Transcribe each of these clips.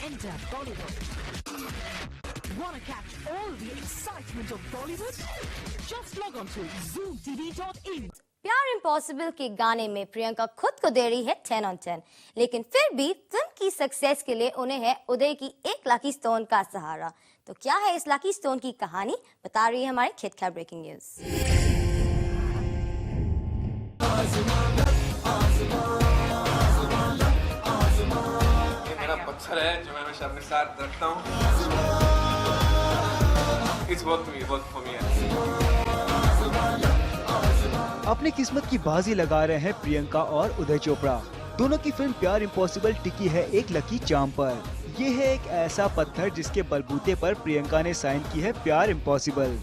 Enter Bollywood. Want to catch all the excitement of Bollywood? Just log on to zoomtv.in. प्यार impossible के गाने में प्रियंका खुद को दे रही है 10 on 10, लेकिन फिर भी फिल्म की सक्सेस के लिए उन्हें है उदय की एक लकी स्टोन का सहारा। तो क्या है इस लकी स्टोन की कहानी, बता रही है हमारे खिटखा ब्रेकिंग न्यूज। ये मेरा पत्थर है जो मैं हमेशा अपने साथ रखता हूँ। It's worked for me. अपनी किस्मत की बाजी लगा रहे हैं प्रियंका और उदय चोपड़ा। दोनों की फिल्म प्यार इम्पॉसिबल टिकी है एक लकी चार्म पर। ये है एक ऐसा पत्थर जिसके बलबूते पर प्रियंका ने साइन की है प्यार इम्पॉसिबल।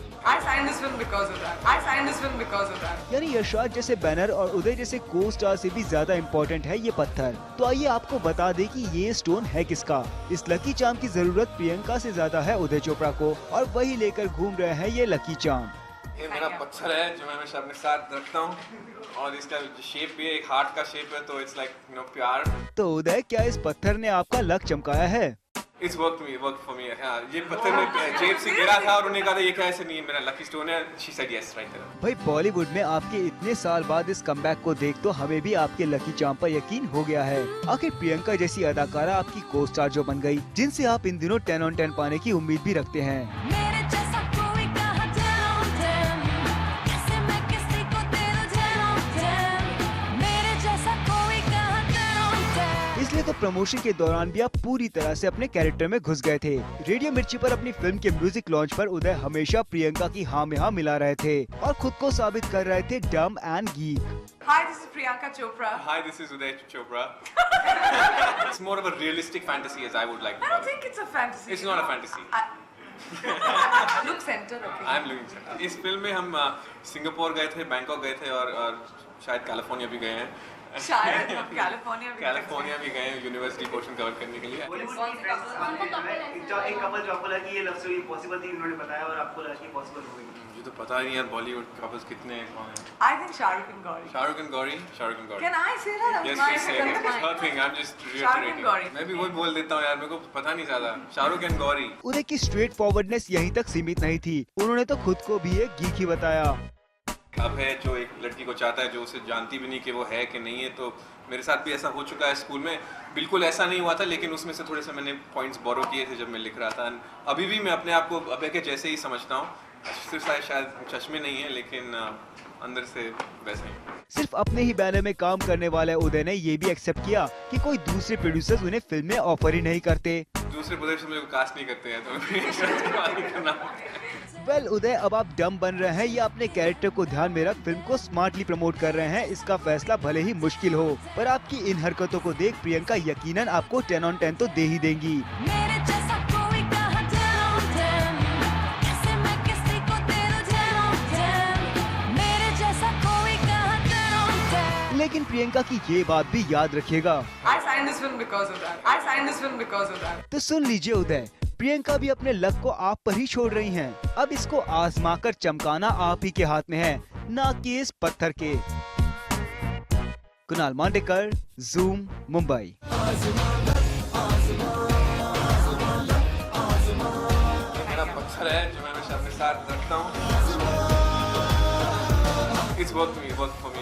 यानी यशराज जैसे बैनर और उदय जैसे को स्टार से भी ज्यादा इम्पोर्टेंट है ये पत्थर। तो आइए आपको बता दें कि ये स्टोन है किसका। इस लकी चार्म की जरूरत प्रियंका से ज्यादा है उदय चोपड़ा को, और वही लेकर घूम रहे हैं ये लकी चार्म। ये मेरा पत्थर है जो मैं हमेशा अपने साथ रखता हूँ, और इसका शेप भी एक हार्ट का शेप है, तो इट्स लाइक प्यार। तो उदय, क्या इस पत्थर ने आपका लक चमकाया है? It's worked for me. हाँ, ये पत्थर में जेब से गिरा था और उन्हें कहा था ये क्या ऐसे नहीं है, मेरा लकी स्टोन है। She said yes right there. भाई, बॉलीवुड में आपके इतने साल बाद इस कमबैक को देख तो हमें भी आपके लकी चार्म पर यकीन हो गया है। आखिर प्रियंका जैसी अदाकारा आपकी को स्टार जो बन गई, जिनसे आप इन दिनों 10 on 10 पाने की उम्मीद भी रखते हैं। इसलिए तो प्रमोशन के दौरान भी आप पूरी तरह से अपने कैरेक्टर में घुस गए थे। रेडियो मिर्ची पर अपनी फिल्म के म्यूजिक लॉन्च पर उदय हमेशा प्रियंका की हाँ में हाँ मिला रहे थे और खुद को साबित कर रहे थे डम and geek. Hi, this is Priyanka Chopra. Hi, this is Uday Chopra. It's more of a realistic fantasy, as I would like to I call don't think it's a fantasy. It's not a fantasy. Look center, okay. I am looking center. इस film में हम Singapore गए थे, Bangkok गए थे और शायद California भी गए हैं। शायद हम कैलिफोर्निया भी गए हैं यूनिवर्सिटी पोर्शन कवर करने के लिए। एक कपल जो आपको लगा कि ये लव स्टोरी पॉसिबल थी, उन्होंने बताया और आपको लगा कि पॉसिबल हो गई। मुझे तो पता ही नहीं यार बॉलीवुड कपल्स कितने कौन हैं। I think Shah Rukh and Gauri. Shah Rukh and Gauri. Can I say that? Yes, please say it. It's her thing. I'm just reiterating. मैं भी वही बोल देता हूँ यार, मेरे को पता नहीं ज्यादा। शाहरुख एंड गौरी। उदय की स्ट्रेट फॉरवर्डनेस यहीं तक सीमित नहीं थी, उन्होंने तो खुद को भी एक गीक ही बताया। अब है जो एक लड़की को चाहता है जो उसे जानती भी नहीं कि वो है कि नहीं है, तो मेरे साथ भी ऐसा हो चुका है। स्कूल में बिल्कुल ऐसा नहीं हुआ था, लेकिन उसमें से थोड़े से मैंने पॉइंट्स बोरो किए थे जब मैं लिख रहा था। अभी भी मैं अपने आप को अभय के जैसे ही समझता हूँ, सिर्फ शायद चश्मे नहीं है, लेकिन अंदर से वैसे ही। सिर्फ अपने ही बैनर में काम करने वाले उदय ने ये भी एक्सेप्ट किया कि कोई दूसरे प्रोड्यूसर्स उन्हें फिल्म में ऑफर ही नहीं करते। दूसरे प्रोड्यूसर मेरे को कास्ट नहीं करते हैं, तो वेल उदय, अब आप डम बन रहे हैं या अपने कैरेक्टर को ध्यान में रख फिल्म को स्मार्टली प्रमोट कर रहे हैं, इसका फैसला भले ही मुश्किल हो, पर आपकी इन हरकतों को देख प्रियंका यकीनन आपको 10 on 10 तो दे ही देंगी। लेकिन प्रियंका की ये बात भी याद रखिएगा। I signed this film because of that. तो सुन लीजिए उदय, प्रियंका भी अपने लक को आप पर ही छोड़ रही हैं। अब इसको आजमाकर चमकाना आप ही के हाथ में है, ना कि इस पत्थर के। कुणाल मांडेकर, जूम, मुंबई। मेरा पत्थर है जो मैं हमेशा अपने साथ रखता हूँ। It's worked for me.